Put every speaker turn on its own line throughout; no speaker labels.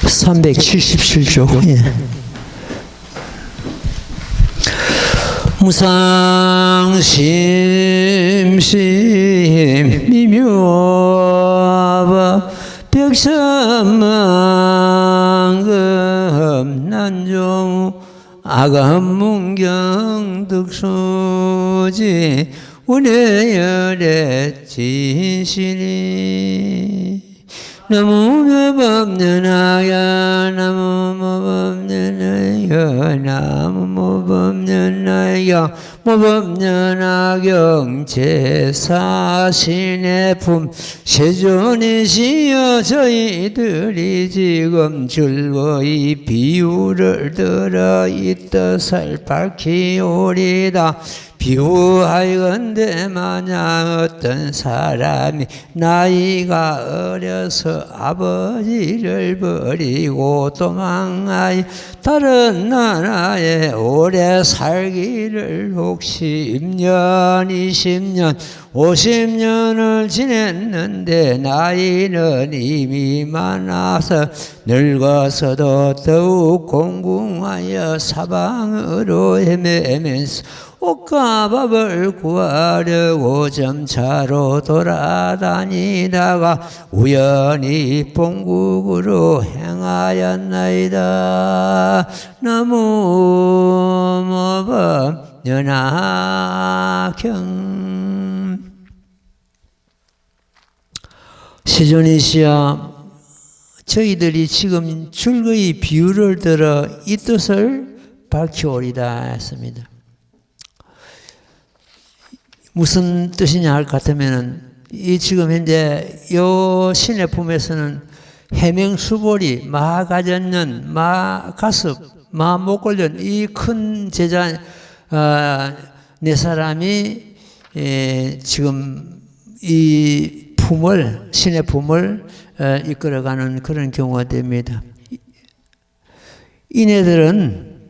377쪽. 예. 무상심심 미묘하바 벽천만금 난종 아감문경 득수지 운해열의 진실이 나무무법년하여 나무무법년하여 나무무법년하여 무법년하경 제사신의 품 세존이시여 저희들이 지금 즐거이 비유를 들어 이 뜻을 밝히오리다. 비유하건대 만약 어떤 사람이 나이가 어려서 아버지를 버리고 도망하여 다른 나라에 오래 살기를 혹시 10년, 20년, 50년을 지냈는데 나이는 이미 많아서 늙어서도 더욱 공궁하여 사방으로 헤매면서 옷과 밥을 구하려고 점차로 돌아다니다가 우연히 본국으로 행하였나이다. 나무무법연하경 세존이시여 저희들이 지금 즐거이 비유를 들어 이 뜻을 밝혀오리다 했습니다. 무슨 뜻이냐 할 것 같으면은 이 지금 현재 요 신의 품에서는 해명수보리, 마가전년, 마가습, 마목걸련 이 큰 제자 네 사람이 지금 이 품을 신의 품을 이끌어가는 그런 경우가 됩니다. 이네들은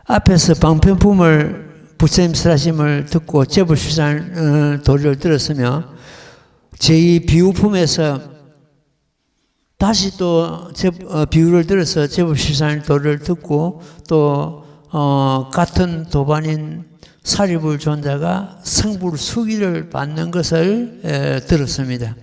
앞에서 방편품을 부처님 설하심을 듣고 제불실산 도리를 들었으며 제2 비유품에서 다시 또 비유를 들어서 제불실산 도리를 듣고 또 같은 도반인 사리불 존자가 성불 수기를 받는 것을 들었습니다.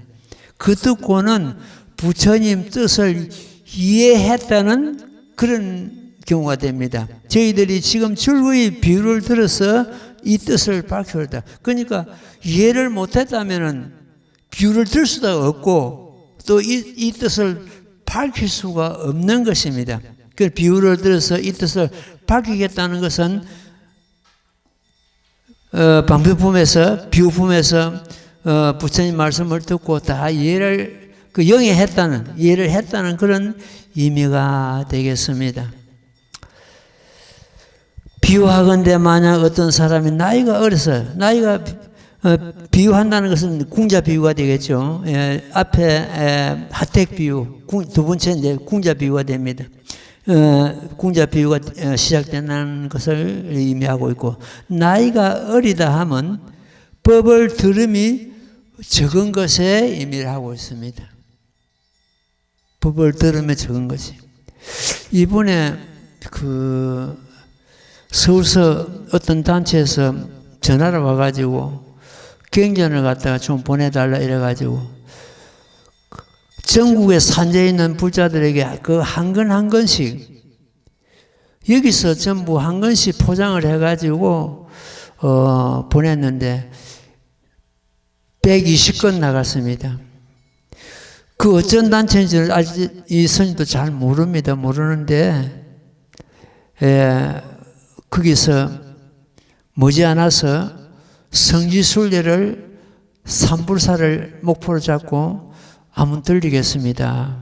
그 듣고는 부처님 뜻을 이해했다는 그런 경우가 됩니다. 저희들이 지금 즐거이 비유를 들어서 이 뜻을 밝혀다. 그러니까 이해를 못했다면은 비유를 들 수도 없고 또 이 뜻을 밝힐 수가 없는 것입니다. 그 비유를 들어서 이 뜻을 밝히겠다는 것은 방편품에서 비유품에서 부처님 말씀을 듣고 다 이해를 이해를 했다는 그런 의미가 되겠습니다. 비유하건대 만약 어떤 사람이 나이가 어려서 비유한다는 것은 궁자 비유가 되겠죠. 앞에 하택 비유, 두 번째 이제 궁자 비유가 됩니다. 궁자 비유가 시작되는 것을 의미하고 있고 나이가 어리다 하면 법을 들음이 적은 것에 의미를 하고 있습니다. 법을 들음에 적은 것이. 이번에 서울서 어떤 단체에서 전화를 와가지고 경전을 갖다가 좀 보내달라 이래가지고 전국에 산재에 있는 불자들에게 그 한 건 한 건씩 여기서 전부 한 건씩 포장을 해가지고 보냈는데 120건 나갔습니다. 그 어쩐 단체인지를 아직 이 스님도 잘 모르는데 거기서 머지않아서 성지순례를 삼불사를 목표로 잡고 한번 들리겠습니다.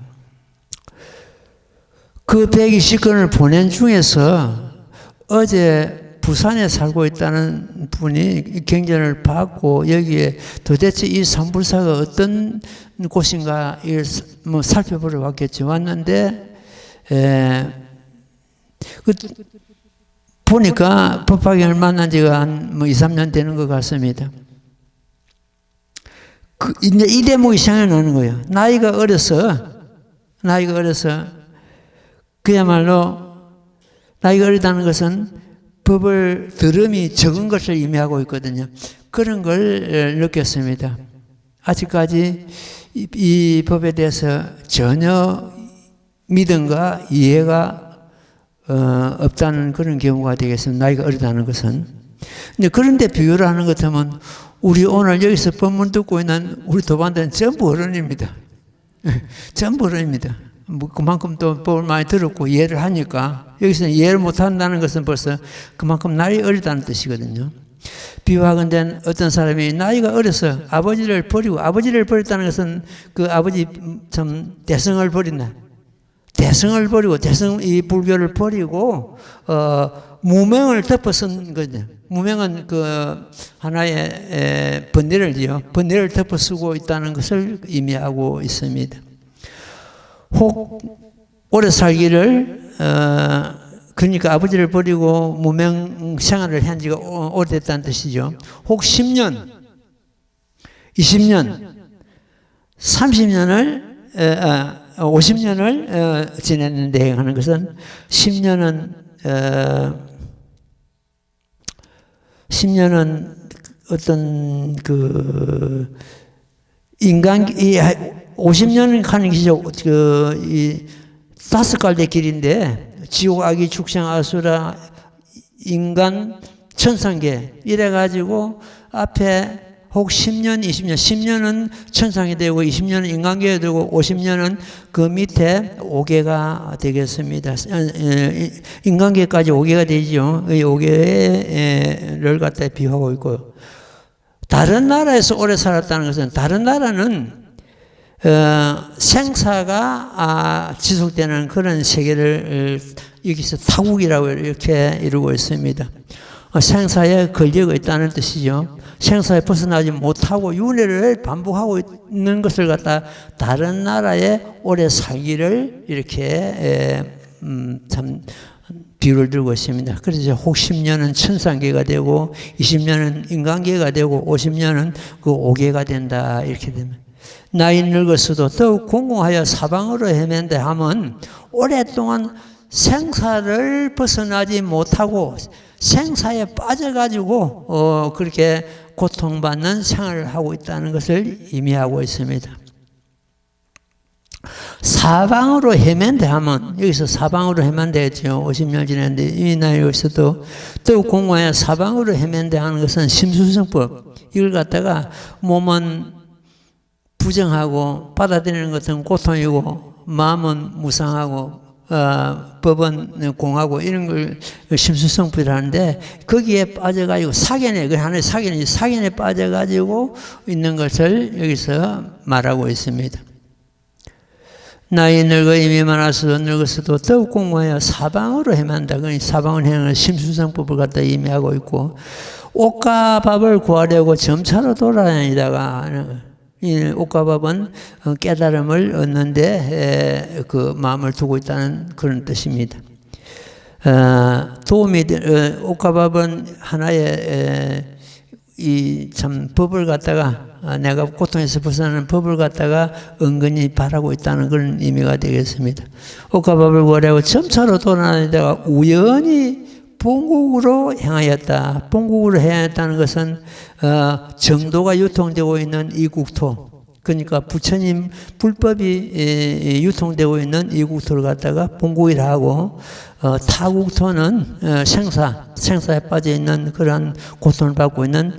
그 120건을 보낸 중에서 어제 부산에 살고 있다는 분이 경전을 받고 여기에 도대체 이 삼불사가 어떤 곳인가 살펴보러 왔겠죠. 왔는데 보니까 법화경을 만난 지가 한 2, 3년 되는 것 같습니다. 이제 이 대목이 생각나는 거예요. 나이가 어려서 그야말로 나이가 어리다는 것은 법을 들음이 적은 것을 의미하고 있거든요. 그런 걸 느꼈습니다. 아직까지 이 법에 대해서 전혀 믿음과 이해가 없다는 그런 경우가 되겠습니다. 나이가 어리다는 것은. 근데 그런데 비유를 하는 것 같으면 우리 오늘 여기서 법문 듣고 있는 우리 도반들은 전부 어른입니다. 전부 어른입니다. 그만큼 또 법을 많이 들었고 이해를 하니까 여기서 이해를 못한다는 것은 벌써 그만큼 나이 어리다는 뜻이거든요. 비유하건대 어떤 사람이 나이가 어려서 아버지를 버렸다는 것은 그 아버지 참 대성을 버린다. 대성을 버리고 이 불교를 버리고 무명을 덮어 쓴 거죠. 무명은 그 하나의 번뇌를 덮어 쓰고 있다는 것을 의미하고 있습니다. 혹 오래 살기를 그러니까 아버지를 버리고 무명 생활을 한 지가 오래됐다는 뜻이죠. 혹 10년, 20년, 30년을 50년을 지냈는데 하는 것은 10년은 어떤 그 인간 50년은 가는 길이죠. 이 5갈래 길인데 지옥, 악이, 축생, 아수라, 인간, 천상계 이래가지고 앞에 혹 10년, 20년, 10년은 천상이 되고 20년은 인간계가 되고 50년은 그 밑에 5계가 되겠습니다. 인간계까지 5계가 되죠. 이 5계를 갖다 비유하고 있고요. 다른 나라에서 오래 살았다는 것은 다른 나라는 생사가 지속되는 그런 세계를 여기서 타국이라고 이렇게 이루고 있습니다. 생사에 걸리고 있다는 뜻이죠. 생사에 벗어나지 못하고 윤회를 반복하고 있는 것을 갖다 다른 나라에 오래 살기를 이렇게 참 비유를 들고 있습니다. 그래서 혹 10년은 천상계가 되고 20년은 인간계가 되고 50년은 그 5계가 된다 이렇게 됩니다. 나이 늙었어도 더욱 공공하여 사방으로 헤맨데 하면 오랫동안 생사를 벗어나지 못하고 생사에 빠져가지고 그렇게 고통받는 생활을 하고 있다는 것을 의미하고 있습니다. 사방으로 헤맨데 하면 여기서 사방으로 헤맨데 했죠. 50년 지났는데 이 나이에서도 더욱 공공하여 사방으로 헤맨데 하는 것은 심수성법. 이걸 갖다가 몸은 부정하고 받아들이는 것은 고통이고 마음은 무상하고 법은 공하고 이런 걸 심수성불이라는데 거기에 빠져가지고 사견에 그 하나의 사견에 빠져가지고 있는 것을 여기서 말하고 있습니다. 나이 늙어 이미 많아서 늙었어도 더욱 공부하여 사방으로 헤맨다. 그 사방을 행하는 심수성법을 갖다 의미하고 있고 옷과 밥을 구하려고 점차로 돌아다니다가 이 옷과 밥은 깨달음을 얻는데 그 마음을 두고 있다는 그런 뜻입니다. 도움이 옷과 밥은 하나의 이 참 법을 갖다가 내가 고통에서 벗어나는 법을 갖다가 은근히 바라고 있다는 그런 의미가 되겠습니다. 옷과 밥을 구하려고 점차로 돌아다니다가 우연히 본국으로 행하였다. 본국으로 행하였다는 것은 정도가 유통되고 있는 이 국토, 그러니까 부처님 불법이 유통되고 있는 이 국토를 갖다가 본국이라 하고 타국토는 생사에 빠져 있는 그런 고통을 받고 있는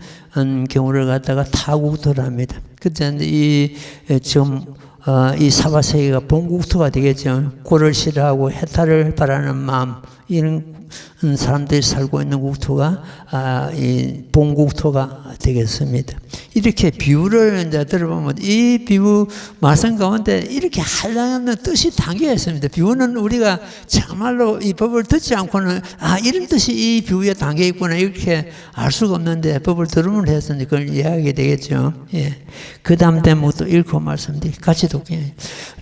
경우를 갖다가 타국토를 합니다. 그때 지금 이 사바세계가 본국토가 되겠죠. 고를 싫어하고 해탈을 바라는 마음, 이런 사람들이 살고 있는 국토가 이 본국토가 되겠습니다. 이렇게 비유를 이제 들어보면 이 비유 말씀 가운데 이렇게 한량한 뜻이 담겨 있습니다. 비유는 우리가 정말로 이 법을 듣지 않고는 이런 뜻이 이 비유에 담겨 있구나 이렇게 알 수가 없는데 법을 들으면 해서 그걸 이해하게 되겠죠. 예. 그 다음 대목도 읽고 말씀드리 같이 독해요.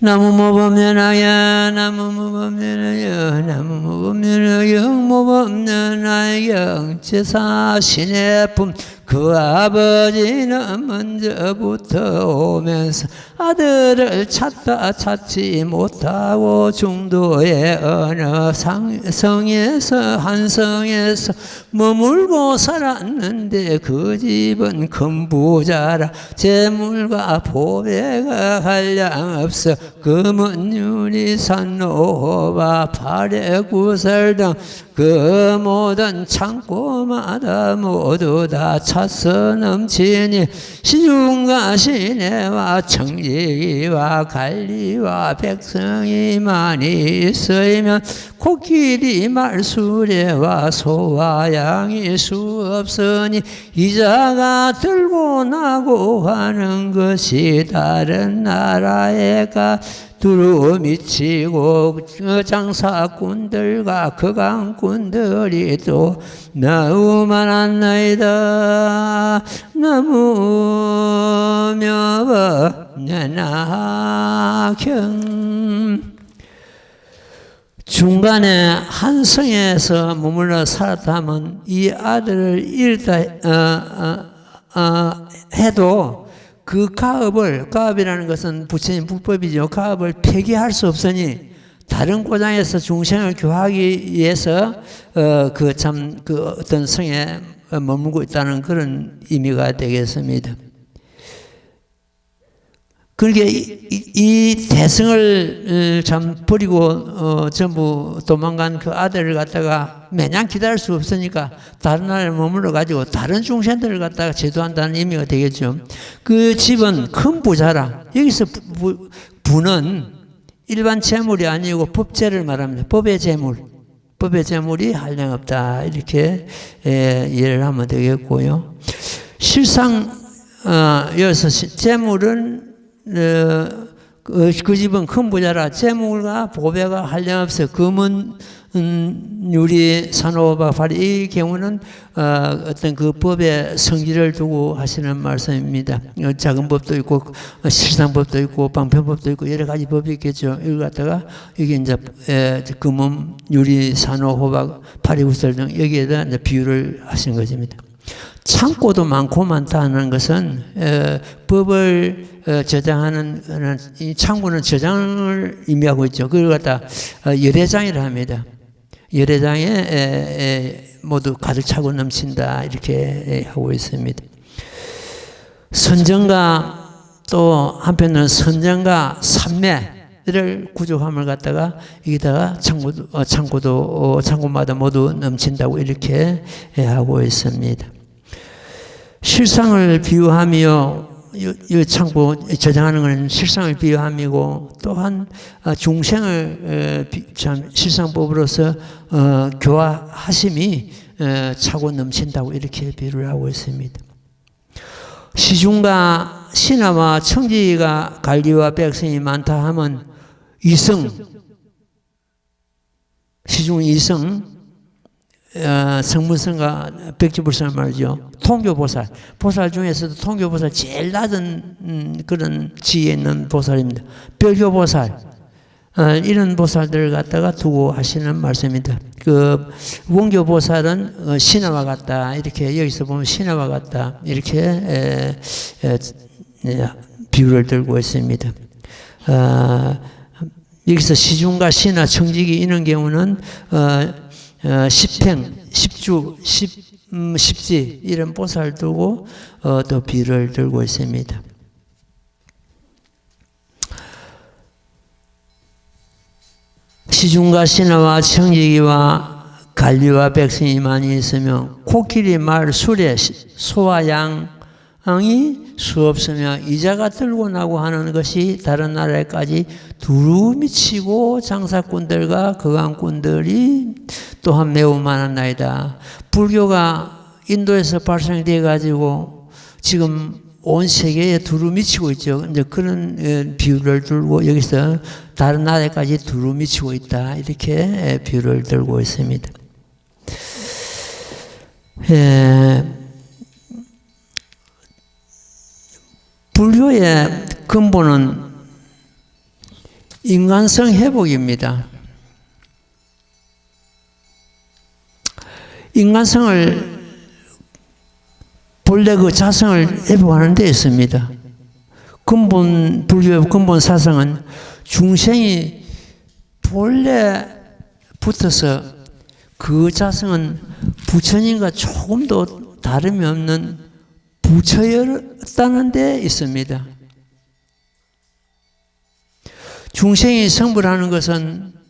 나무모범면하여 나무모범면하여 나무모범면하여 영모범면하여 영제사 신의 품 그 아버지는 먼저부터 오면서 아들을 찾다 찾지 못하고 중도의 어느 성에서 한 성에서 머물고 살았는데 그 집은 큰 부자라 재물과 보배가 한량없어 금은 유리 산호와 발에 구슬 등 그 모든 창고마다 모두 다 차서 넘치니 시중과 시내와 청지기와 관리와 백성이 많이 있으면 코끼리 말수레와 소와 양이 수 없으니 이자가 들고 나고 하는 것이 다른 나라에 가 두루 미치고 장사꾼들과 거강꾼들이 또 너무 많았나이다. 너무 묘법내나경 중간에 한 성에서 머물러 살았다 하면 이 아들을 잃다 해도 그 가업이라는 것은 부처님 불법이죠. 가업을 폐기할 수 없으니 다른 고장에서 중생을 교하기 위해서 그 어떤 성에 머물고 있다는 그런 의미가 되겠습니다. 그러니까 이 대성을 참 버리고 전부 도망간 그 아들을 갖다가 매년 기다릴 수 없으니까 다른 나라에 머물러 가지고 다른 중생들을 갖다가 제도한다는 의미가 되겠죠. 그 집은 큰 부자라. 여기서 부는 일반 재물이 아니고 법재를 말합니다. 법의 재물. 법의 재물이 한량없다. 이렇게 이해를 하면 되겠고요. 실상 여기서 재물은 그 집은 큰 부자라 재물과 보배가 한량없어 금은 유리 산호와 발 이 경우는 어떤 그 법의 성질을 두고 하시는 말씀입니다. 작은 법도 있고 실상법도 있고 방편법도 있고 여러 가지 법이 있겠죠. 이걸 갖다가 여기 이제 금은 유리 산호 호박 파리구슬 등 여기에다 이제 비유를 하신 것입니다. 창고도 많고 많다는 것은 법을 저장하는 이 창고는 저장을 의미하고 있죠. 그걸 갖다 열애장이라 합니다. 열애장에 모두 가득 차고 넘친다 이렇게 하고 있습니다. 선정과 또 한편으로는 선정과 삼매를 구조함을 갖다가 여기다가 창고마다 모두 넘친다고 이렇게 하고 있습니다. 실상을 비유하며 이 창고 저장하는 것은 실상을 비유함이고 또한 중생을 참 실상법으로서 교화하심이 차고 넘친다고 이렇게 비유를 하고 있습니다. 시중과 신하와 청지기가 관리와 백성이 많다 하면 이성, 시중 이성, 성문성과 백지불성을 말이죠. 통교보살. 보살 중에서도 통교보살 제일 낮은 그런 지위에 있는 보살입니다. 별교보살. 이런 보살들을 갖다가 두고 하시는 말씀입니다. 그 원교보살은 신하와 같다. 이렇게 여기서 보면 신하와 같다. 이렇게 비유를 들고 있습니다. 여기서 시중과 신하, 청지기 이런 경우는 십행, 십주, 십지 이런 보살 두고 또 비를 들고 있습니다. 시중과 신하와 청지기와 관리와 백성이 많이 있으면 코끼리 말 수레 소와 양이 수 없으며 이자가 들고 나고 하는 것이 다른 나라에까지 두루 미치고 장사꾼들과 거강꾼들이 또한 매우 많았나이다. 불교가 인도에서 발생되어 가지고 지금 온 세계에 두루 미치고 있죠. 이제 그런 비유를 들고 여기서 다른 나라에까지 두루 미치고 있다. 이렇게 비유를 들고 있습니다. 불교의 근본은 인간성 회복입니다. 인간성을 본래 그 자성을 회복하는 데 있습니다. 불교의 근본 사상은 중생이 본래 붙어서 그 자성은 부처님과 조금도 다름이 없는 부처였다는 데 있습니다. 중생이 성불하는 것은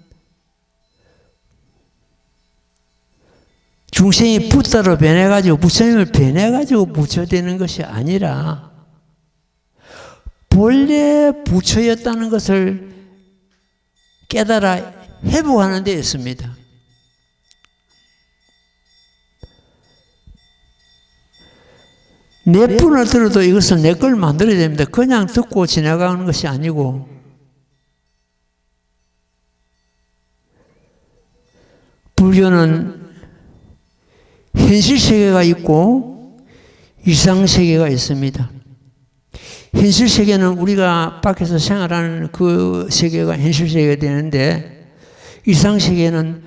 중생이 붓다로 변해가지고 부처님을 변해가지고 부처되는 것이 아니라 본래 부처였다는 것을 깨달아 회복하는 데 있습니다. 몇 분을 들어도 이것은 내 걸 만들어야 됩니다. 그냥 듣고 지나가는 것이 아니고 불교는 현실 세계가 있고 이상 세계가 있습니다. 현실 세계는 우리가 밖에서 생활하는 그 세계가 현실 세계가 되는데 이상 세계는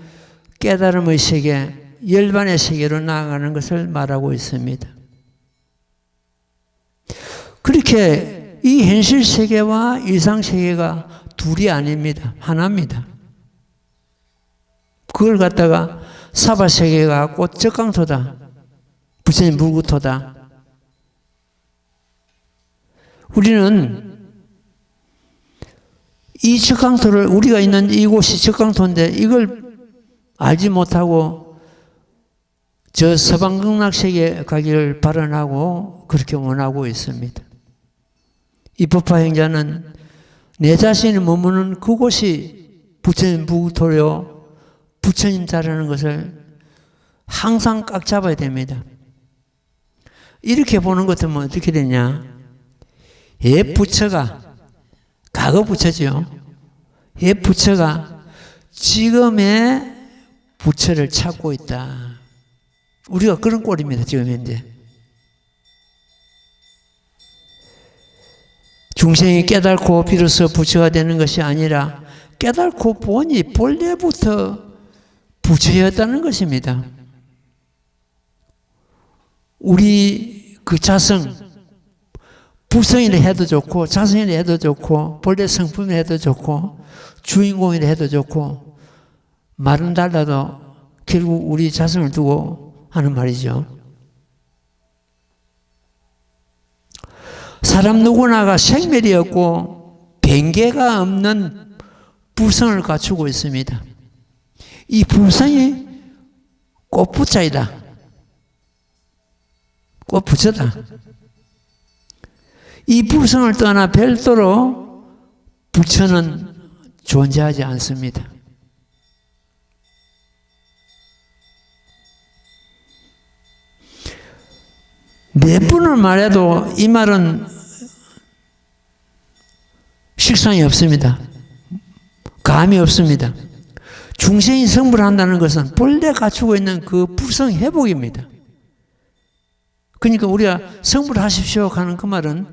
깨달음의 세계, 열반의 세계로 나아가는 것을 말하고 있습니다. 그렇게 이 현실 세계와 이상 세계가 둘이 아닙니다. 하나입니다. 그걸 갖다가 사바 세계가 곧 적강토다. 부처님 물구토다. 우리는 이 적강토를 우리가 있는 이곳이 적강토인데 이걸 알지 못하고 저 서방극락세계에 가기를 발언하고 그렇게 원하고 있습니다. 이 법화행자는 내 자신이 머무는 그곳이 부처님 물구토요 부처님 자라는 것을 항상 꽉 잡아야 됩니다. 이렇게 보는 것 같으면 어떻게 되냐? 옛 부처가 과거 부처죠. 옛 부처가 지금의 부처를 찾고 있다. 우리가 그런 꼴입니다. 지금 현재. 중생이 깨닫고 비로소 부처가 되는 것이 아니라 깨닫고 보니 본래부터 부처였다는 것입니다. 우리 그 자성, 부성이라 해도 좋고 자성이라 해도 좋고 본래 성품이라 해도 좋고 주인공이라 해도 좋고 말은 달라도 결국 우리 자성을 두고 하는 말이죠. 사람 누구나가 생멸이 없고 변개가 없는 부성을 갖추고 있습니다. 이 부성이 꽃부자이다. 꽃부처다. 이 부성을 떠나 별도로 부처는 존재하지 않습니다. 몇 분을 말해도 이 말은 식상이 없습니다. 감이 없습니다. 중생이 성불한다는 것은 본래 갖추고 있는 그 부성 회복입니다. 그러니까 우리가 성불하십시오 하는 그 말은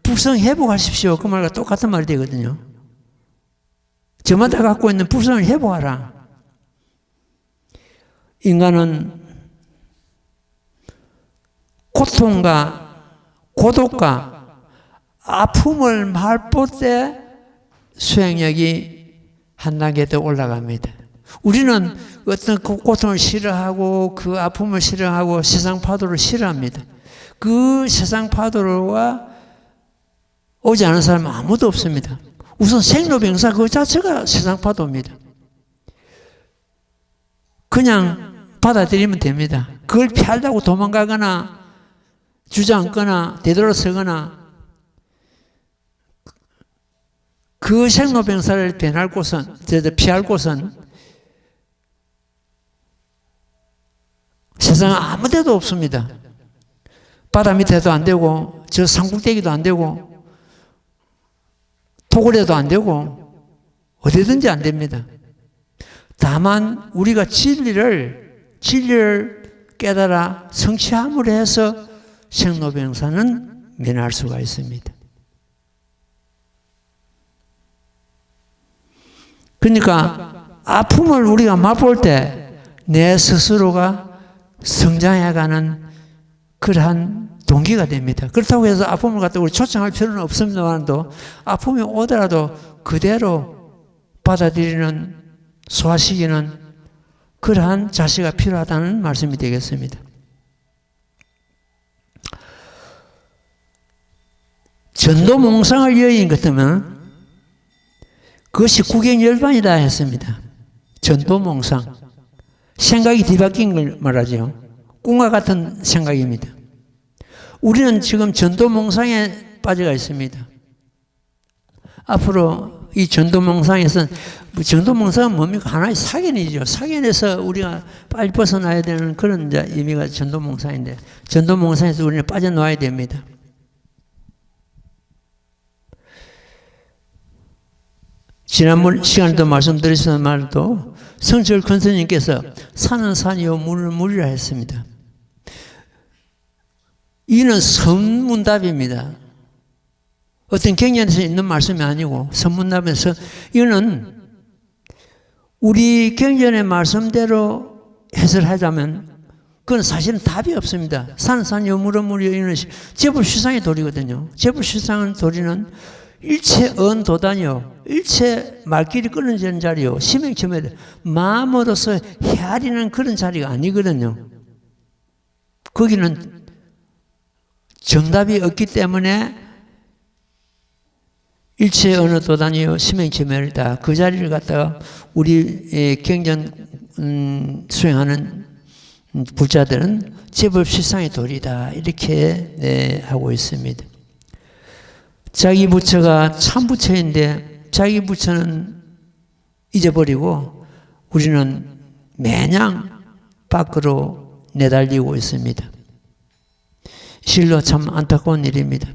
부성 회복하십시오 그 말과 똑같은 말이 되거든요. 저마다 갖고 있는 부성을 회복하라. 인간은 고통과 고독과 아픔을 맛볼 때 수행력이 한 단계 더 올라갑니다. 우리는 어떤 그 고통을 싫어하고 그 아픔을 싫어하고 세상 파도를 싫어합니다. 그 세상 파도가 오지 않은 사람은 아무도 없습니다. 우선 생로병사 그 자체가 세상 파도입니다. 그냥 받아들이면 됩니다. 그걸 피하려고 도망가거나 주저앉거나 되돌아서거나 그 생로병사를 변할 곳은, 피할 곳은 세상 아무 데도 없습니다. 바다 밑에도 안 되고 저 산꼭대기도 안 되고 토굴에도 안 되고 어디든지 안 됩니다. 다만 우리가 진리를 깨달아 성취함으로 해서 생로병사는 면할 수가 있습니다. 그러니까 아픔을 우리가 맛볼 때 내 스스로가 성장해가는 그러한 동기가 됩니다. 그렇다고 해서 아픔을 갖다 우리 초청할 필요는 없습니다만도 아픔이 오더라도 그대로 받아들이는, 소화시키는 그러한 자세가 필요하다는 말씀이 되겠습니다. 전도몽상을 여인 같으면 그것이 국경열반이다 했습니다. 전도몽상. 생각이 뒤바뀐 걸 말하죠. 꿈과 같은 생각입니다. 우리는 지금 전도몽상에 빠져가 있습니다. 앞으로 이 전도몽상에서는, 전도몽상은 뭡니까? 하나의 사견이죠. 사견에서 우리가 빨리 벗어나야 되는 그런 의미가 전도몽상인데, 전도몽상에서 우리는 빠져나와야 됩니다. 지난번 시간에도 말씀드렸던 말도 성철 권사님께서 산은 산이요 물은 물이라 했습니다. 이는 선문답입니다. 어떤 경전에서 있는 말씀이 아니고 선문답에서, 이거는 우리 경전의 말씀대로 해설하자면 그건 사실은 답이 없습니다. 산은 산이요 물은 물이요, 이는 제불시상의 도리거든요. 제불시상의 도리는 일체 언도단이요, 일체 말길이 끊어지는 자리요, 심행첨예다, 마음으로서 헤아리는 그런 자리가 아니거든요. 거기는 정답이 없기 때문에 일체 어느 도단이요 심행첨예다, 그 자리를 갖다가 우리 경전 수행하는 불자들은 제법실상의 도리다 이렇게 하고 있습니다. 자기 부처가 참 부처인데 자기 부처는 잊어버리고 우리는 매냥 밖으로 내달리고 있습니다. 실로 참 안타까운 일입니다.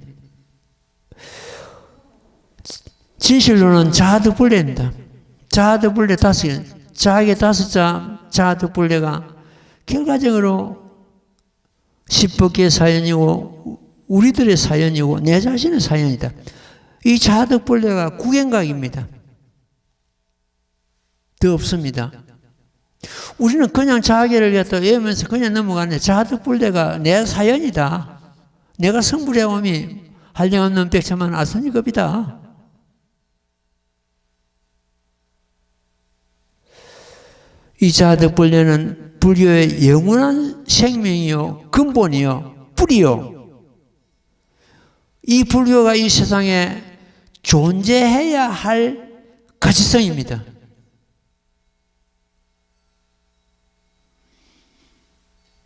진실로는 자아득불례입니다. 자아득불례 자아의 다섯 자아득불례가 결과적으로 십법계의 사연이고 우리들의 사연이고 내 자신의 사연이다. 이 자아득불례가 구경각입니다. 더 없습니다. 우리는 그냥 자아계를 갖다 외우면서 그냥 넘어가는데 자아득불례가 내 사연이다. 내가 성불해옴이 한량없는 백천만 아선이급이다. 이 자아득불례는 불교의 영원한 생명이요, 근본이요, 뿌리요. 이 불교가 이 세상에 존재해야 할 가치성입니다.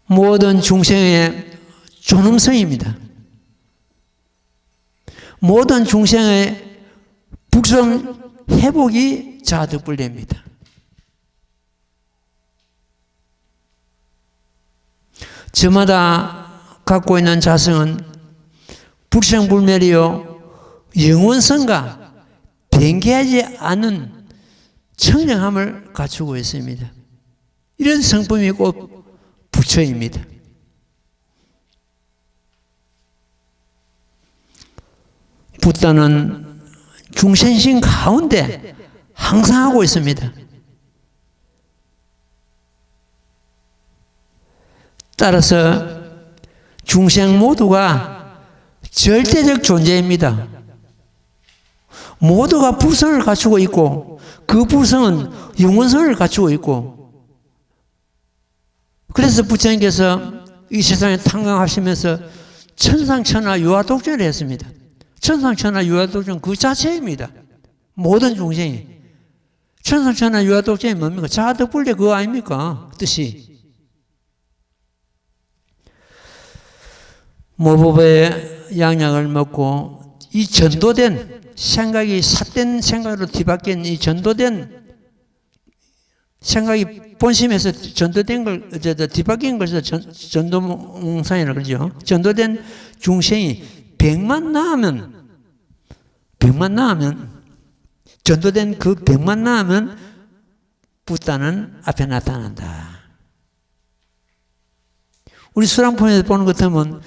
모든 중생의 존엄성입니다. 모든 중생의 북성 회복이 자아득불례입니다. 저마다 갖고 있는 자성은 불생불멸이요 영원성과 변개하지 않은 청정함을 갖추고 있습니다. 이런 성품이 꼭 부처입니다. 붓다는 중생심 가운데 항상 하고 있습니다. 따라서 중생 모두가 절대적 존재입니다. 모두가 불성을 갖추고 있고 그 불성은 영원성을 갖추고 있고, 그래서 부처님께서 이 세상에 탄광하시면서 천상천하 유아독존을 했습니다. 천상천하 유아독존 그 자체입니다. 모든 중생이. 천상천하 유아독존이 뭡니까? 자아득불례 그거 아닙니까? 뜻이. 모법의 양약을 먹고 이 전도된 생각이 삿된 생각으로 뒤바뀐 이 전도된 생각이 본심에서 전도된 걸 뒤바뀐 것에서 전도몽상이라고 그러죠. 전도된 중생이 100만 나으면 전도된 그 100만 나으면 붓다는 앞에 나타난다. 우리 수랑품에서 보는 것 같으면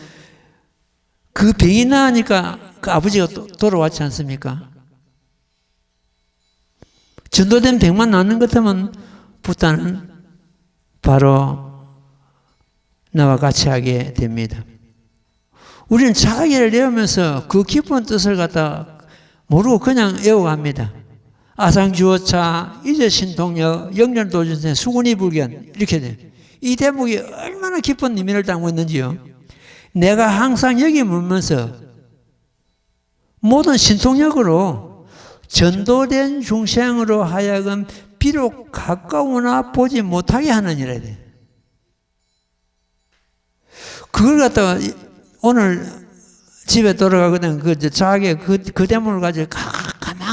그 병이 나으니까 그 아버지가 돌아왔지 않습니까? 전도된 100만 나는 것 같으면 붓다는 바로 나와 같이 하게 됩니다. 우리는 자기를 외우면서 그 깊은 뜻을 갖다 모르고 그냥 외워갑니다. 아상주어차, 이제신통력, 영년도준생, 수군이불견 이렇게 돼요. 이 대목이 얼마나 깊은 의미를 담고 있는지요. 내가 항상 여기 묻면서 모든 신통력으로 전도된 중생으로 하여금 비록 가까우나 보지 못하게 하는 일이라 돼. 그걸 갖다가 오늘 집에 돌아가거든. 자기 그 대목을 가지고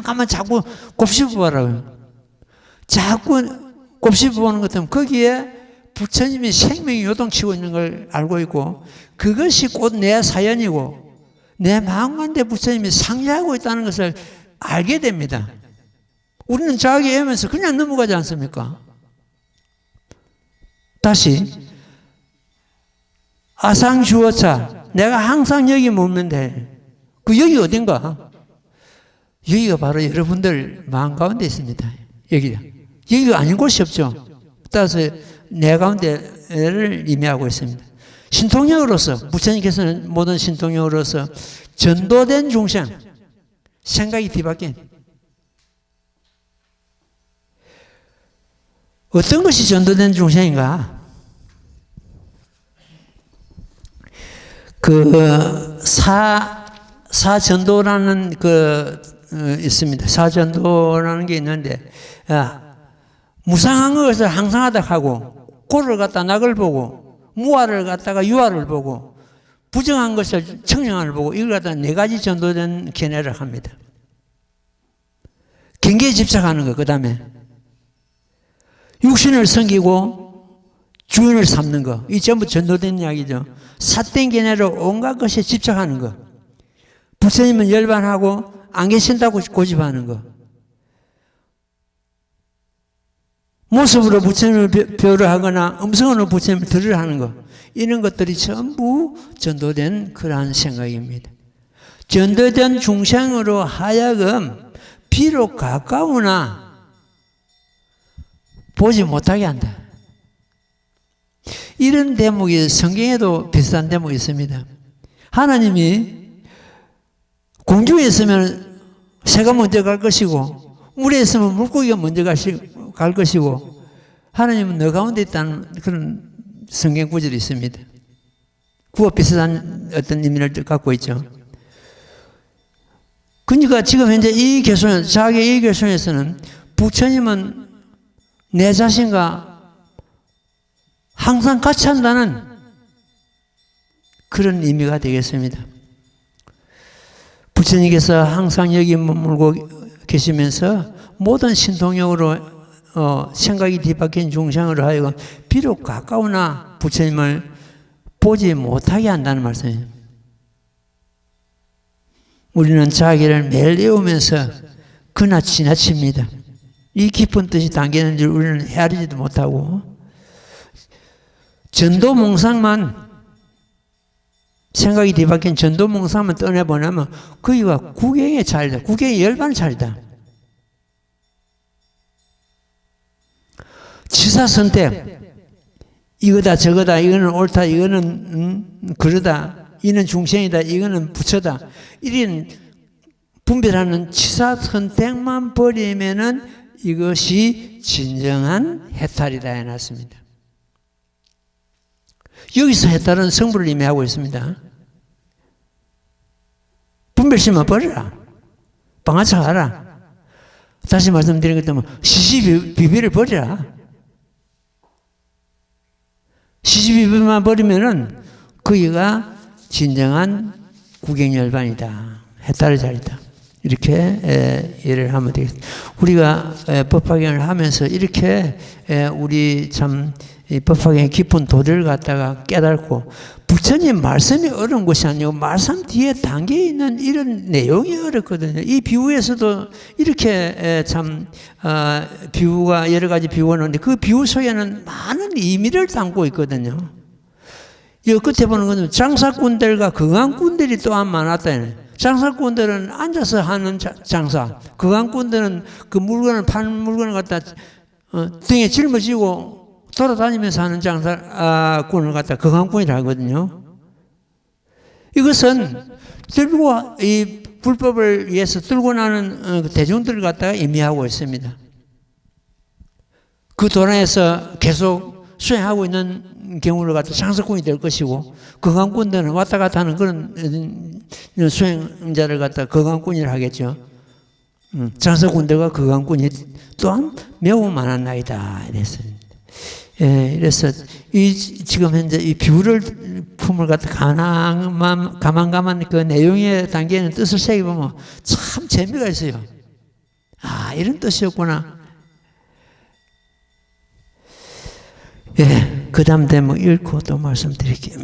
가만 자꾸 곱씹어봐라고요. 자꾸 곱씹어보는 것 같으면 거기에 부처님이 생명이 요동치고 있는 걸 알고 있고 그것이 곧 내 사연이고 내 마음 가운데 부처님이 상주하고 있다는 것을 알게 됩니다. 우리는 자기 외우면서 그냥 넘어가지 않습니까? 다시 아상주어차 내가 항상 여기 묻면 돼. 그 여기 어딘가? 여기가 바로 여러분들 마음 가운데 있습니다. 여기가 아닌 곳이 없죠. 따라서 내 가운데를 의미하고 있습니다. 신통력으로서 부처님께서는 모든 신통력으로서 전도된 중생 생각이 뒤바뀐 어떤 것이 전도된 중생인가? 사전도라는 있습니다. 사전도라는 게 있는데 무상한 것을 항상하다 하고 고를 갖다 낙을 보고 무아를 갖다가 유아를 보고 부정한 것을 청량을 보고 이걸 갖다 네 가지 전도된 견해를 합니다. 경계에 집착하는 거, 그 다음에 육신을 섬기고 주인을 삼는 거, 이 전부 전도된 이야기죠. 삿된 견해로 온갖 것에 집착하는 거, 부처님은 열반하고 안 계신다고 고집하는 거, 모습으로 부처님을 벼르하거나 음성으로 부처님을 들으려 하는 것, 이런 것들이 전부 전도된 그러한 생각입니다. 전도된 중생으로 하여금 비록 가까우나 보지 못하게 한다. 이런 대목이 성경에도 비슷한 대목이 있습니다. 하나님이 공중에 있으면 새가 먼저 갈 것이고 물에 있으면 물고기가 먼저 갈 것이고 하나님은 너 가운데 있다는 그런 성경 구절이 있습니다. 그와 비슷한 어떤 의미를 갖고 있죠. 그러니까 지금 현재 이 개손, 자기 이 개손에서는 부처님은 내 자신과 항상 같이 한다는 그런 의미가 되겠습니다. 부처님께서 항상 여기 머물고 계시면서 모든 신통력으로 생각이 뒤바뀐 중생으로 하여금 비록 가까우나 부처님을 보지 못하게 한다는 말씀이에요. 우리는 자기를 매일 외우면서 그나 지나칩니다. 이 깊은 뜻이 담기는 줄 우리는 헤아리지도 못하고 전도몽상만 생각이 뒤바뀐 전도몽상만 떠내보내면 거기가 구경의 자리다. 구경의 열반 자리다. 치사선택, 이거다 저거다, 이거는 옳다, 이거는 그러다, 이는 중생이다, 이거는 부처다, 이런 분별하는 치사선택만 버리면은 이것이 진정한 해탈이다 해놨습니다. 여기서 해탈은 성부를 의미하고 있습니다. 분별심만 버려라. 방아차가라. 다시 말씀드린 것처럼 시시비비를 버려라. 시시비비만 버리면은 거기가 진정한 구경열반이다. 해탈의 자리다. 이렇게 이해를 하면 되겠습니다. 우리가 법화경을 하면서 이렇게 우리 참 법화경의 깊은 도리를 갖다가 깨닫고 부처님 말씀이 어려운 것이 아니고 말씀 뒤에 담겨 있는 이런 내용이 어렵거든요. 이 비유에서도 이렇게 참 비유가 여러 가지 비유가 나오는데 그 비유 속에는 많은 의미를 담고 있거든요. 이 끝에 보는 것은 장사꾼들과 건강꾼들이 또한 많았다. 장사꾼들은 앉아서 하는 장사, 건강꾼들은 그 물건을 파는 물건을 갖다 등에 짊어지고 돌아다니면서 하는 장사꾼을 갖다 건강꾼이라 하거든요. 이것은 들고 이 불법을 위해서 들고 나는 대중들을 갖다가 의미하고 있습니다. 그 도량에서 계속 수행하고 있는 경우를 갖다 장사꾼이 될 것이고, 거강꾼들은 왔다 갔다 하는 그런 수행자를 갖다 거강꾼이라 하겠죠. 장사꾼들과 거강꾼이 또한 매우 많은 나이다 이랬습니다. 예, 그래서 지금 현재 이 비유를 품을 갖다 가만 그 내용에 담기는 뜻을 새겨보면 참 재미가 있어요. 아, 이런 뜻이었구나. 예, 그 다음 대목 읽고 또 말씀드릴게요.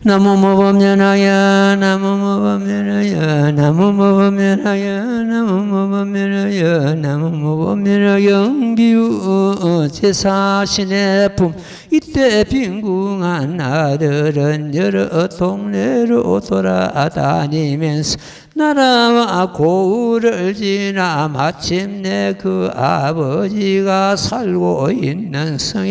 나무모범연하여 나무모범연하여 나무모범연하여 나무모범연하여 나무모범연하여 영비유 제사신의 품 이때 빈궁한 아들은 여러 동네로 돌아다니면서 나라와 고을을 지나 마침내 그 아버지가 살고 있는 성에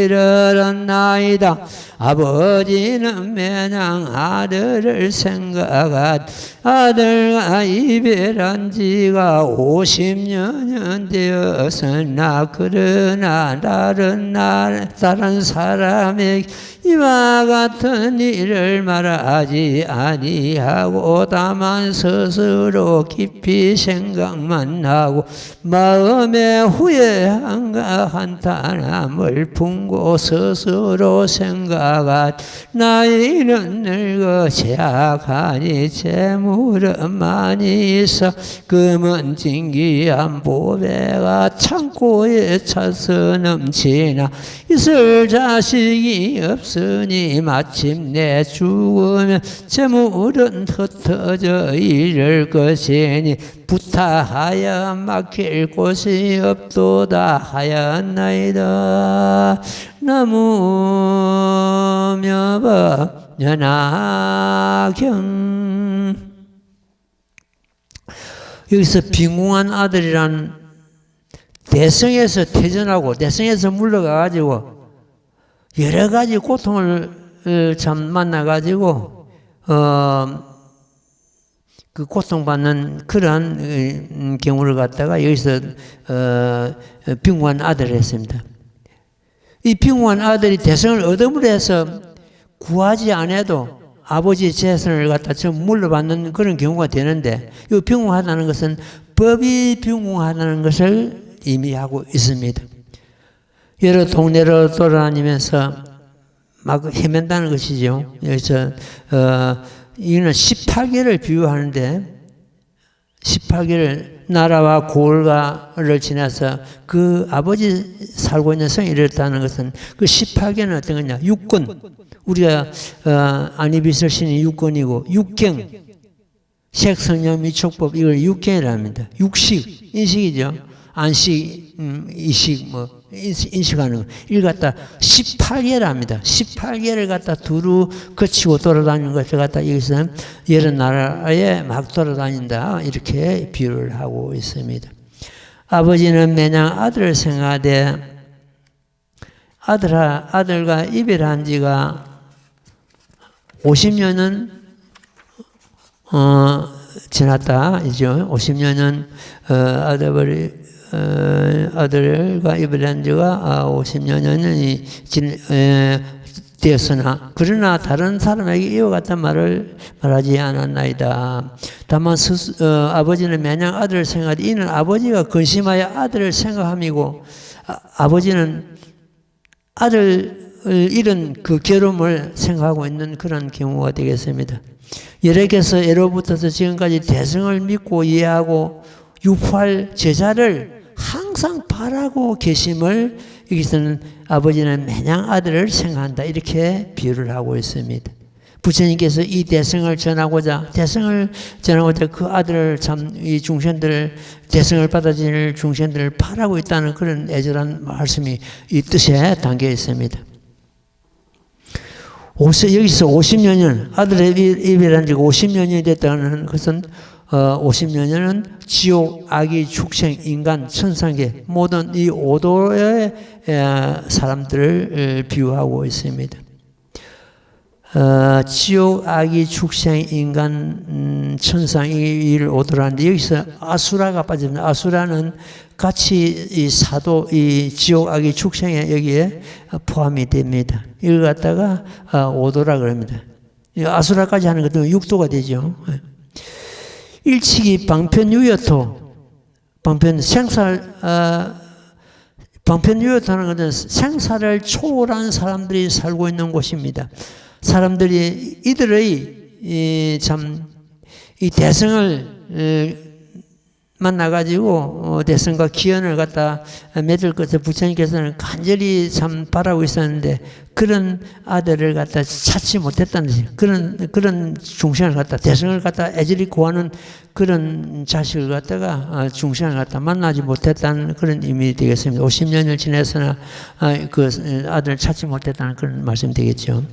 이르렀나이다. 아버지는 매냥 아들을 생각한 아들과 이별한 지가 50년 되었으나 그러나 다른 사람에게 이와 같은 일을 말하지 아니하고 다만 스스로 깊이 생각만 하고 마음에 후회한가 한탄함을 품고 스스로 생각한 나이는 늙어 제약하니 재물은 많이 있어 금은 진귀한 보배가 창고에 차서 넘치나 있을 자식이 없으니 마침내 죽으면 재물은 흩어져 이를 것이니 부탁하여 맡길 곳이 없도다 하였나이다. 나무며법 연하경. 여기서 빈궁한 아들이란 대성에서 퇴전하고 대성에서 물러가가지고 여러 가지 고통을 참 만나가지고 그 고통받는 그러한 경우를 갖다가 여기서 빈궁한 아들을 했습니다. 이 빈궁한 아들이 대성을 얻음으로 해서 구하지 않아도 아버지 재산을 갖다 좀 물러받는 그런 경우가 되는데, 이 빈궁하다는 것은 법이 빈궁하다는 것을 의미하고 있습니다. 여러 동네로 돌아다니면서 막 헤맨다는 것이죠. 여기서 이거는 18개를 비유하는데 18개를 나라와 고을가를 지나서 그 아버지 살고 있는 성에 이르렀다는 것은 그 18개는 어떤 거냐? 육권. 우리가 안이비설 신이 육권이고 육경, 색성령 미촉법 이걸 육경이라 합니다. 육식, 인식이죠. 안식, 이식, 인식하는 거. 이걸 갖다 18개를 합니다. 18개를 갖다 두루 거치고 돌아다니는 것을 갖다 여기서 여러 나라에 막 돌아다닌다. 이렇게 비유를 하고 있습니다. 아버지는 매냥 아들을 생각하되 아들과 이별한 지가 50년은 지났다. 이죠. 50년은 아들과 이별한 지가 50년이 되었으나 그러나 다른 사람에게 이와 같은 말을 말하지 않았나이다. 다만 아버지는 매냥 아들을 생각하되 이는 아버지가 근심하여 아들을 생각함이고 아버지는 아들을 잃은 그 괴로움을 생각하고 있는 그런 경우가 되겠습니다. 여러께서 예로부터서 지금까지 대성을 믿고 이해하고 유포할 제자를 항상 바라고 계심을 여기서는 아버지는 매냥 아들을 생각한다. 이렇게 비유를 하고 있습니다. 부처님께서 이 대성을 전하고자 그 아들을 참 이 중생들을 대성을 받아들일 중생들을 바라고 있다는 그런 애절한 말씀이 이 뜻에 담겨 있습니다. 여기서 50년은 아들의 이별한 지가 50년이 됐다는 것은 50년은 지옥, 악의, 축생, 인간, 천상계 모든 이 오도의 사람들을 비유하고 있습니다. 지옥, 악이, 축생, 인간, 천상 이를 오더라는데 여기서 아수라가 빠집니다. 아수라는 같이 이 사도, 이 지옥, 악이, 축생에 여기에 포함이 됩니다. 이걸 갖다가 오도라 그럽니다. 아수라까지 하는 것도 육도가 되죠. 일치기 방편유효토, 방편유효토라는 것은 생사를 초월한 사람들이 살고 있는 곳입니다. 사람들이 이들의 이 대성을 만나가지고 대성과 기원을 갖다 맺을 것을 부처님께서는 간절히 참 바라고 있었는데 그런 아들을 갖다 찾지 못했다는 것이죠. 그런 중생을 갖다 대성을 갖다 애절히 구하는 그런 자식을 갖다가 중생을 갖다 만나지 못했다는 그런 의미 되겠습니다. 50년을 지내서나 그 아들을 찾지 못했다는 그런 말씀이 되겠죠.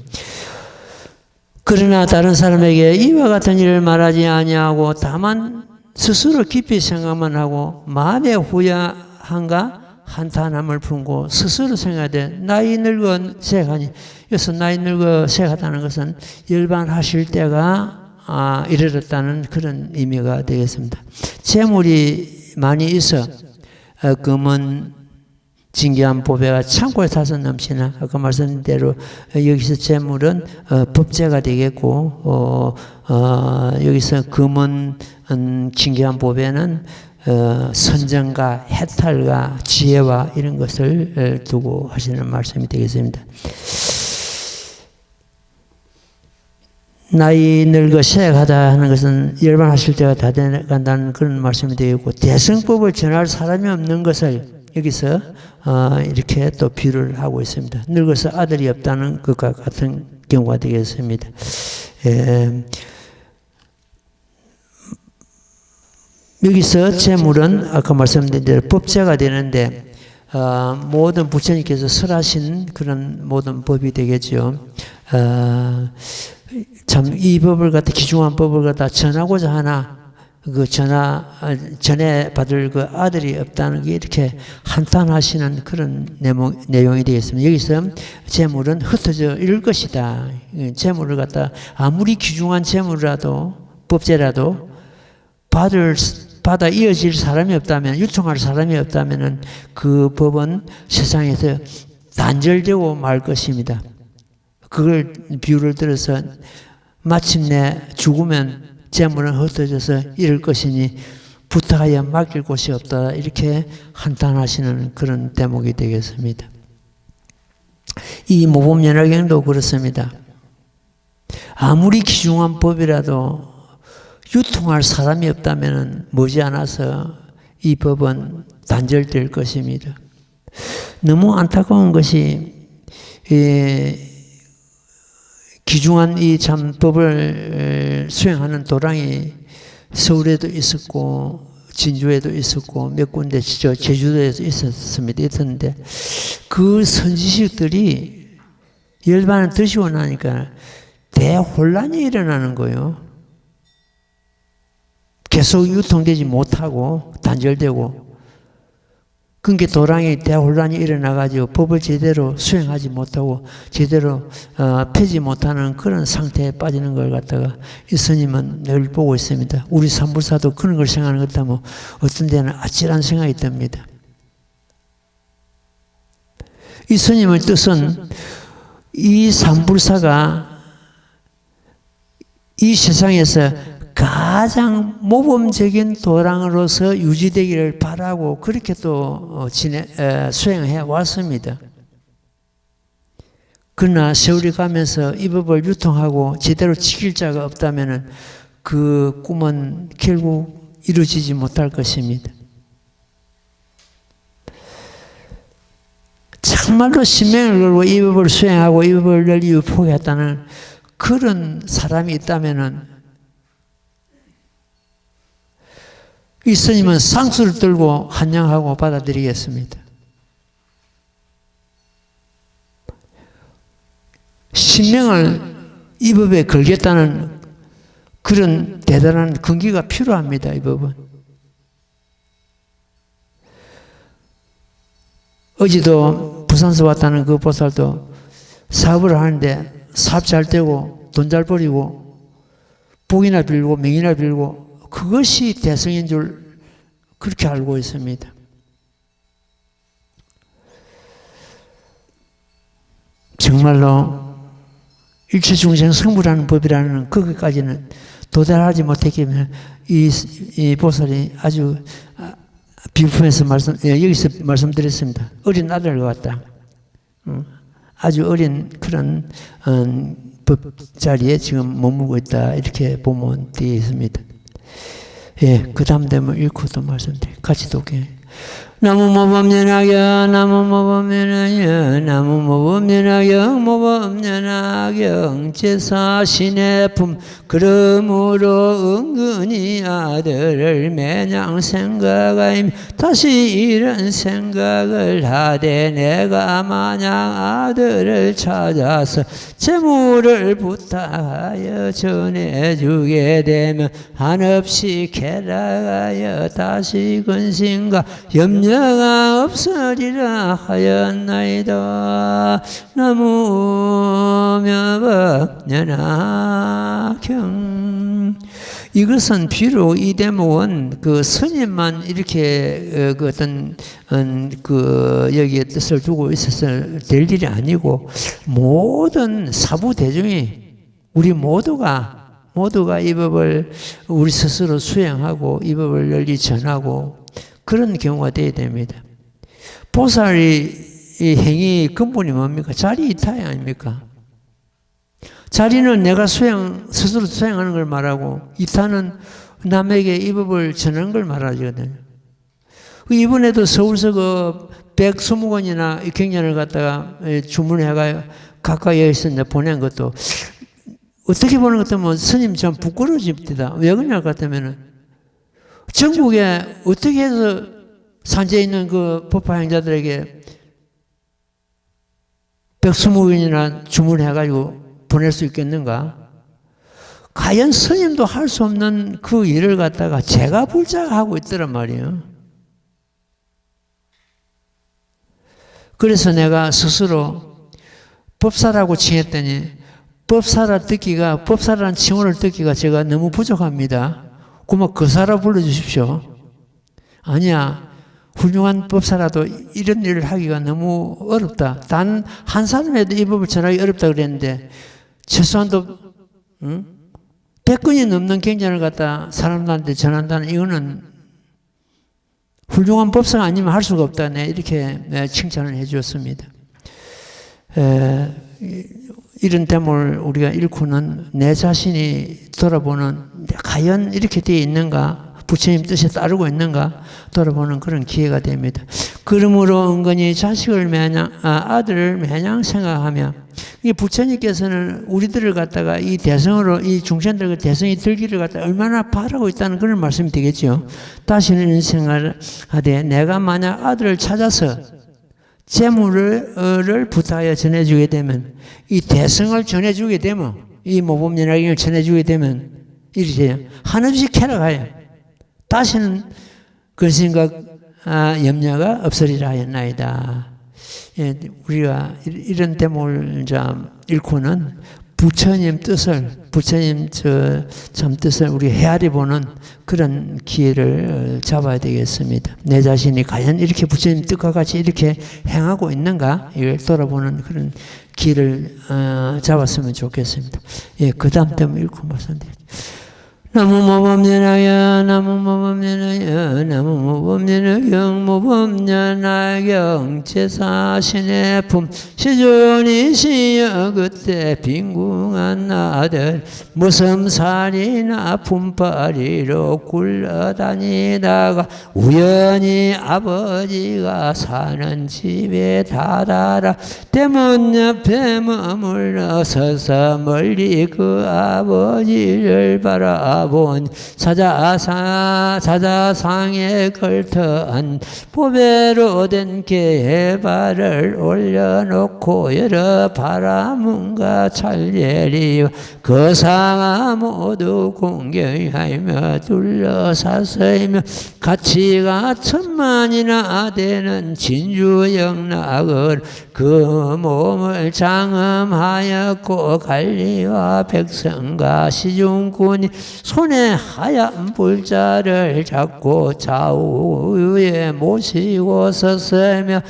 그러나 다른 사람에게 이와 같은 일을 말하지 아니하고 다만 스스로 깊이 생각만 하고 마음에 후회한가 한탄함을 품고 스스로 생각하되 나이 늙어 새하니 여기서 나이 늙어 새하다는 것은 열반하실 때가 이르렀다는 그런 의미가 되겠습니다. 재물이 많이 있어 금은 진귀한 보배가 창고에 타서 넘치나 아까 말씀드린 대로 여기서 재물은 법재가 되겠고 여기서 금은 진귀한 보배는 선정과 해탈과 지혜와 이런 것을 두고 하시는 말씀이 되겠습니다. 나이 늙어 쇠약하다 하는 것은 열반하실 때가 다 돼간다는 그런 말씀이 되겠고 대성법을 전할 사람이 없는 것을 여기서 이렇게 또 비유를 하고 있습니다. 늙어서 아들이 없다는 것과 같은 경우가 되겠습니다. 여기서 재물은 아까 말씀드린 대로 법제가 되는데 모든 부처님께서 설하신 그런 모든 법이 되겠죠. 참 이 법을 갖다 귀중한 법을 갖다 전하고자 하나 그 전해 받을 그 아들이 없다는 게 이렇게 한탄하시는 그런 내용이 되겠습니다. 여기서 재물은 흩어져 잃을 것이다. 재물을 갖다 아무리 귀중한 재물이라도 법제라도 받아 이어질 사람이 없다면 유통할 사람이 없다면 그 법은 세상에서 단절되고 말 것입니다. 그걸 비유를 들어서 마침내 죽으면 재물은 흩어져서 잃을 것이니 부탁하여 맡길 곳이 없다. 이렇게 한탄하시는 그런 대목이 되겠습니다. 이 모범연화경도 그렇습니다. 아무리 귀중한 법이라도 유통할 사람이 없다면 머지않아서 이 법은 단절될 것입니다. 너무 안타까운 것이 귀중한 이 참 법을 수행하는 도량이 서울에도 있었고 진주에도 있었고 몇 군데 제주도에도 있었는데 그 선지식들이 열반을 드시고 나니까 대혼란이 일어나는 거예요. 계속 유통되지 못하고 단절되고 그게 도량이 대혼란이 일어나가지고 법을 제대로 수행하지 못하고 제대로 펴지 못하는 그런 상태에 빠지는 걸 갖다가 이 스님은 늘 보고 있습니다. 우리 삼불사도 그런 걸 생각하는 것 같으면 어떤 데는 아찔한 생각이 듭니다. 이 스님의 뜻은 이 삼불사가 이 세상에서 가장 모범적인 도량으로서 유지되기를 바라고 그렇게 또 수행해 왔습니다. 그러나 세월이 가면서 이 법을 유통하고 제대로 지킬 자가 없다면 그 꿈은 결국 이루어지지 못할 것입니다. 정말로 신명을 걸고 이 법을 수행하고 이 법을 널리 포기했다는 그런 사람이 있다면 이 스님은 상수를 들고 환영하고 받아들이겠습니다. 신명을 이 법에 걸겠다는 그런 대단한 근기가 필요합니다. 이 법은. 어제도 부산서 왔다는 그 보살도 사업을 하는데 사업 잘 되고 돈 잘 벌이고 복이나 빌고 명이나 빌고 그것이 대성인 줄 그렇게 알고 있습니다. 정말로 일체중생 성불하는 법이라는 거기까지는 도달하지 못했기에 이 보살이 아주 비유품에서 여기서 말씀드렸습니다. 어린 아들과 같다. 아주 어린 그런 법자리에 지금 머물고 있다. 이렇게 보면 되어 있습니다. 예, 그 다음 되면 읽고 또 말씀드려요. 같이 독해. 나무모범연하경 나무모범연하경 나무모범연하경 모범연하경 제사신의 품 그러므로 은근히 아들을 매냥 생각하임 다시 이런 생각을 하되 내가 만약 아들을 찾아서 재물을 부탁하여 전해주게 되면 한없이 쾌락하여 다시 근심과 염려가 없으리라 하였나이다. 나무묘법연하경. 이것은 비록 이 대목은 그 스님만 이렇게 그 어떤 그 여기에 뜻을 두고 있었을 될 일이 아니고 모든 사부 대중이 우리 모두가 이 법을 우리 스스로 수행하고 이 법을 널리 전하고 그런 경우가 되어야 됩니다. 보살의 이 행위 근본이 뭡니까? 자리 이타이 아닙니까? 자리는 내가 스스로 수행하는 걸 말하고 이타는 남에게 이 법을 전하는 걸 말하거든요. 이번에도 서울서 그 120권이나 경전을 갖다가 주문해가 가까이에 있었는데 보낸 것도 어떻게 보는 것 같으면 스님 참 부끄러워집니다. 왜 그러냐 같으면은 전국에 어떻게 해서 산재에 있는 그 법화 행자들에게 120권이나 주문해가지고 보낼 수 있겠는가? 과연 스님도 할 수 없는 그 일을 갖다가 제가 불자하고 있더란 말이에요. 그래서 내가 스스로 법사라고 칭했더니 법사라는 칭호를 듣기가 제가 너무 부족합니다. 그만 거사라 불러주십시오. 아니야. 훌륭한 법사라도 이런 일을 하기가 너무 어렵다. 단 한 사람에도 이 법을 전하기 어렵다 그랬는데 최소한도 100권이 넘는 경전을 갖다 사람들한테 전한다는 이거는 훌륭한 법사가 아니면 할 수가 없다. 네, 이렇게 칭찬을 해 주었습니다. 이런 대목을 우리가 읽고는 내 자신이 돌아보는 과연 이렇게 되어 있는가? 부처님 뜻에 따르고 있는가 돌아보는 그런 기회가 됩니다. 그러므로 은근히 아들을 매냥 생각하며 이 부처님께서는 우리들을 갖다가 이 대성으로 이 중생들과 대성이 들기를 갖다가 얼마나 바라고 있다는 그런 말씀이 되겠죠. 다시는 이런 생각을 하되 내가 만약 아들을 찾아서 재물을 부탁하여 전해주게 되면 이 대성을 전해주게 되면 이 모범연하경을 전해주게 되면 이렇게 한없이 쾌락하여 다시는 그 생각, 염려가 없으리라 하였나이다. 예, 우리가 이런 대목을 읽고는 부처님 뜻을 우리 헤아려 보는 그런 기회를 잡아야 되겠습니다. 내 자신이 과연 이렇게 부처님 뜻과 같이 이렇게 행하고 있는가? 이걸 돌아보는 그런 기회를 잡았으면 좋겠습니다. 예, 그 다음 대목 읽고 말씀드릴게요. 나무모범연하경 나무모범연하경 나무모범연하경 모범연하경 제사신의 품 시존이 시여 그때 빈궁한 아들 무섬살이나 품팔이로 굴러다니다가 우연히 아버지가 사는 집에 다다라 대문 옆에 머물러 서서 멀리 그 아버지를 바라 바라보니 사자상에 걸터한 보배로 된 개발을 올려놓고 여러 바라문과 찰예리와 거상아 모두 공경하며 둘러사서이며 가치가 천만이나 되는 진주영락을 그 몸을 장엄하였고 관리와 백성과 시중군이 손에 하얀 불자를 잡고 좌우에 모시고 섰으며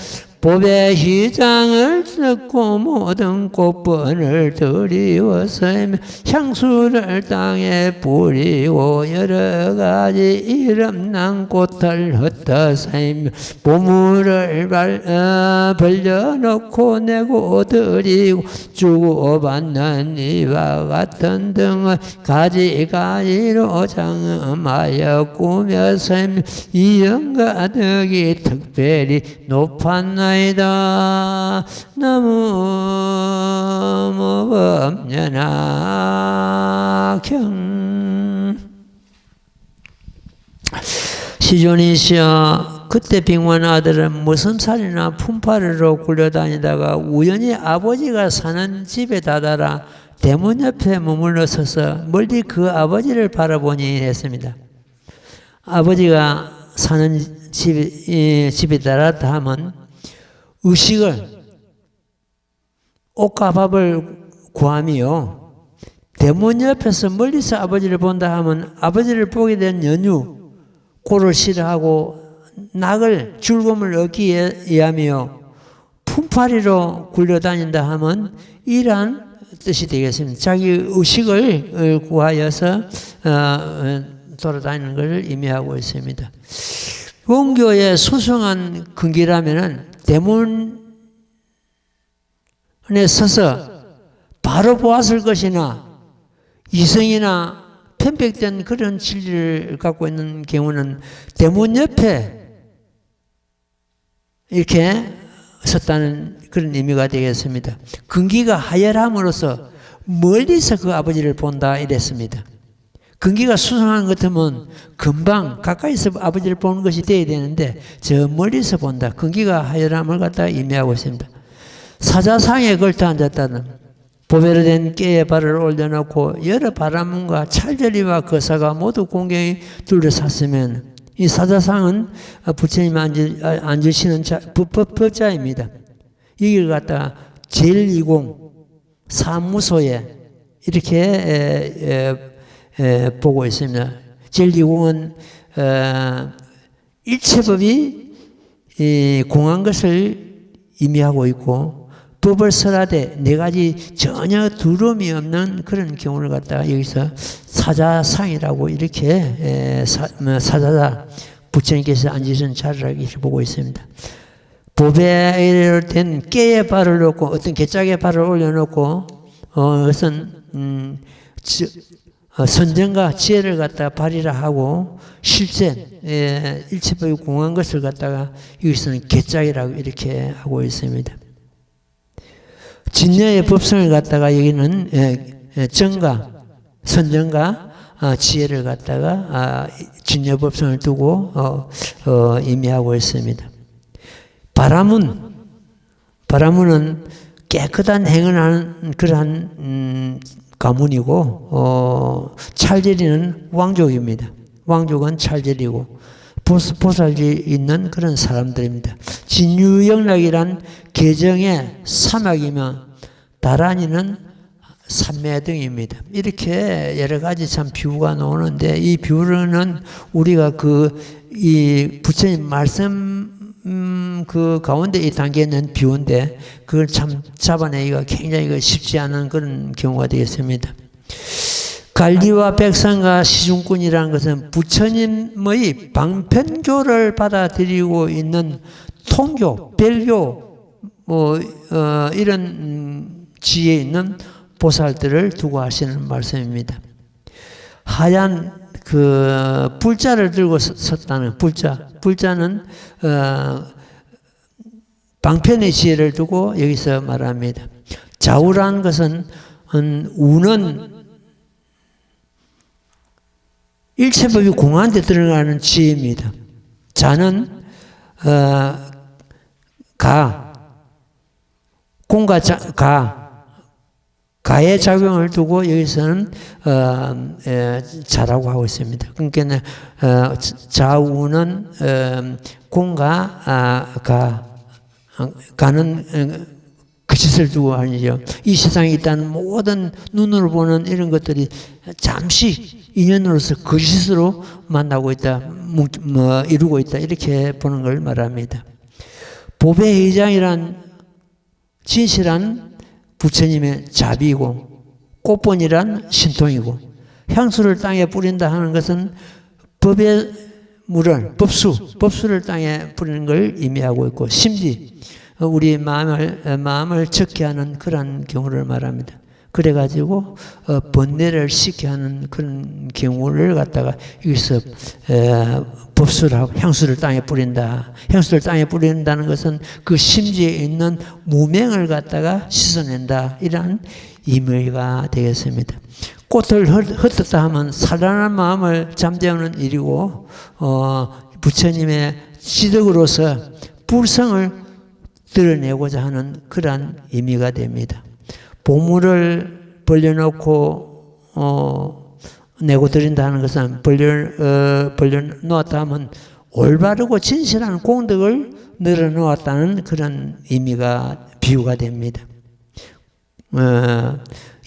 보배 휘장을 듣고 모든 꽃번을 드리웠으며 향수를 땅에 뿌리고 여러 가지 이름난 꽃을 흩어서이며 보물을 벌려놓고 내고 드리고 주고받는 이와 같은 등을 가지가지로 장엄하여 꾸며서이며 이 영과 덕이 특별히 높았나이다. 너무 법연하경 시존이시여 그때 빙원 아들은 무슨살이나 품팔이로 굴려다니다가 우연히 아버지가 사는 집에 다다라 대문 옆에 머물러 서서 멀리 그 아버지를 바라보니 했습니다. 아버지가 사는 집에 다다라 하면 의식을 옷과 밥을 구함이요. 대문 옆에서 멀리서 아버지를 본다 하면 아버지를 보게 된 연유, 고를 싫어하고 낙을 즐거움을 얻기 위함이요. 품팔이로 굴려다닌다 하면 이러한 뜻이 되겠습니다. 자기 의식을 구하여서 돌아다니는 것을 의미하고 있습니다. 원교의 수승한 근기라면은 대문에 서서 바로 보았을 것이나 이성이나 편백된 그런 진리를 갖고 있는 경우는 대문 옆에 이렇게 섰다는 그런 의미가 되겠습니다. 근기가 하열함으로써 멀리서 그 아버지를 본다 이랬습니다. 근기가 수상한 것 같으면 금방 가까이서 아버지를 보는 것이 되어야 되는데 저 멀리서 본다. 근기가 하열함을 갖다가 의미하고 있습니다. 사자상에 걸터 앉았다는 보배로 된 깨에 발을 올려놓고 여러 바라문과 찰저리와 거사가 모두 공경이 둘러쌌으면 이 사자상은 부처님 앉으시는 법자입니다. 이걸 갖다가 제120 사무소에 이렇게 보고 있습니다. 제120은 일체법이 공한 것을 의미하고 있고 법을 설하되 네 가지 전혀 두려움이 없는 그런 경우를 갖다가 여기서 사자상이라고 이렇게 사자자 부처님께서 앉으신 자리라고 이렇게 보고 있습니다. 보배로 된 깨에 발을 놓고 어떤 개짝에 발을 올려놓고 그것은 선정과 지혜를 갖다가 발휘를 하고 실제 일체법이 공한 것을 갖다가 여기서는 개짝이라고 이렇게 하고 있습니다. 진여의 법성을 갖다가 여기는 정과 선정과 지혜를 갖다가 진여 법성을 두고 의미하고 있습니다. 바라문은 깨끗한 행을 하는 그러한 가문이고 찰제리는 왕족입니다. 왕족은 찰제리고 보살이 있는 그런 사람들입니다. 진유영락이란 계정의 사막이며 다란이는 산매등입니다. 이렇게 여러 가지 참 비유가 나오는데 이 비유는 우리가 이 부처님 말씀 그 가운데 이 단계에 있는 비유인데 그걸 참 잡아내기가 굉장히 쉽지 않은 그런 경우가 되겠습니다. 관리와 백성과 시중꾼이라는 것은 부처님의 방편교를 받아들이고 있는 통교, 별교 이런 지혜에 있는 보살들을 두고 하시는 말씀입니다. 하얀 불자를 들고 섰다는 불자는 방편의 지혜를 두고 여기서 말합니다. 좌우라는 것은 우는 일체법이 공한테 들어가는 지혜입니다. 자는 공과 가의 작용을 두고 여기서는 자라고 하고 있습니다. 그러니까 좌우는 공과 가는 그 짓을 두고 아니죠. 이 세상에 있다는 모든 눈으로 보는 이런 것들이 잠시 인연으로서 거짓으로 만나고 있다, 이루고 있다, 이렇게 보는 걸 말합니다. 보배 회장이란 진실한 부처님의 자비이고, 꽃본이란 신통이고, 향수를 땅에 뿌린다 하는 것은 법의 물을, 법수를 땅에 뿌리는 걸 의미하고 있고, 심지 우리 마음을 적게 하는 그런 경우를 말합니다. 그래가지고 번뇌를 시게 하는 그런 경우를 갖다가 여기서 법수라고 향수를 땅에 뿌린다. 향수를 땅에 뿌린다는 것은 그 심지에 있는 무명을 갖다가 씻어낸다. 이런 의미가 되겠습니다. 꽃을 흩었다 하면 산란한 마음을 잠재우는 일이고, 부처님의 지덕으로서 불성을 드러내고자 하는 그러한 의미가 됩니다. 보물을 벌려놓고 내고 드린다는 것은 벌려놓았다 하면 올바르고 진실한 공덕을 늘어놓았다는 그런 의미가 비유가 됩니다.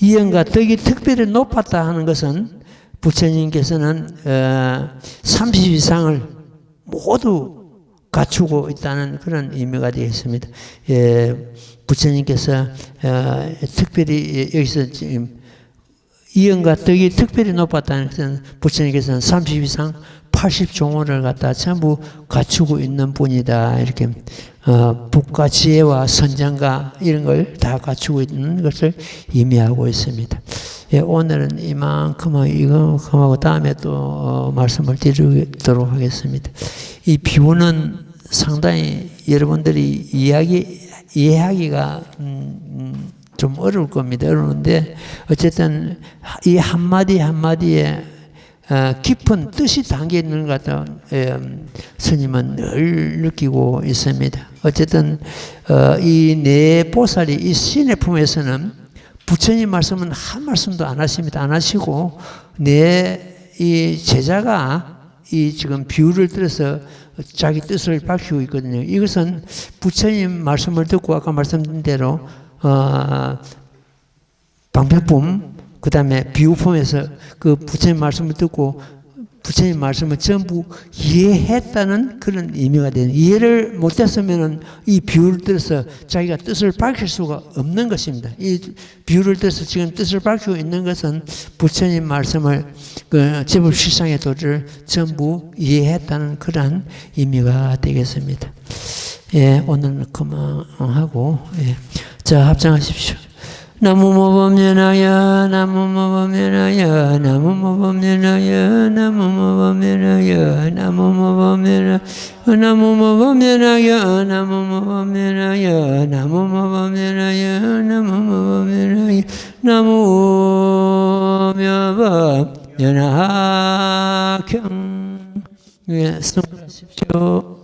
이연과 덕이 특별히 높았다 하는 것은 부처님께서는 30 이상을 모두 갖추고 있다는 그런 의미가 되겠습니다. 부처님께서 특별히 여기서 지금 이연과 덕이 특별히 높았다는 것은 부처님께서는 30 이상 80종호를 갖다 전부 갖추고 있는 분이다. 이렇게 복과 지혜와 선정과 이런 걸 다 갖추고 있는 것을 의미하고 있습니다. 오늘은 이만큼하고 다음에 또 말씀을 드리도록 하겠습니다. 이 비유는 상당히 여러분들이 이해하기가 좀 어려울 겁니다. 어려운데 어쨌든 이 한마디 한마디에 깊은 뜻이 담겨 있는 것 같다 스님은 늘 느끼고 있습니다. 어쨌든 이 네 보살이 이 신의 품에서는 부처님 말씀은 한 말씀도 안 하십니다. 안 하시고 이 제자가 이 지금 비유를 들어서 자기 뜻을 밝히고 있거든요. 이것은 부처님 말씀을 듣고 아까 말씀드린 대로 방패품 그 다음에 비유품에서 그 부처님 말씀을 듣고 부처님 말씀을 전부 이해했다는 그런 의미가 되는, 이해를 못했으면 이 비유를 들어서 자기가 뜻을 밝힐 수가 없는 것입니다. 이 비유를 들어서 지금 뜻을 밝히고 있는 것은 부처님 말씀을 제법실상의 도를 전부 이해했다는 그런 의미가 되겠습니다. 오늘은 그만하고 자, 합장하십시오. 나무모범연하여 나무모범연하여 나무모범연하여 나무모범연하여 나무모범연하여 나무모범연하여 나무모범연하여 나무모범연하여 나무모범연하여 나무모범연하여 수고하십시오.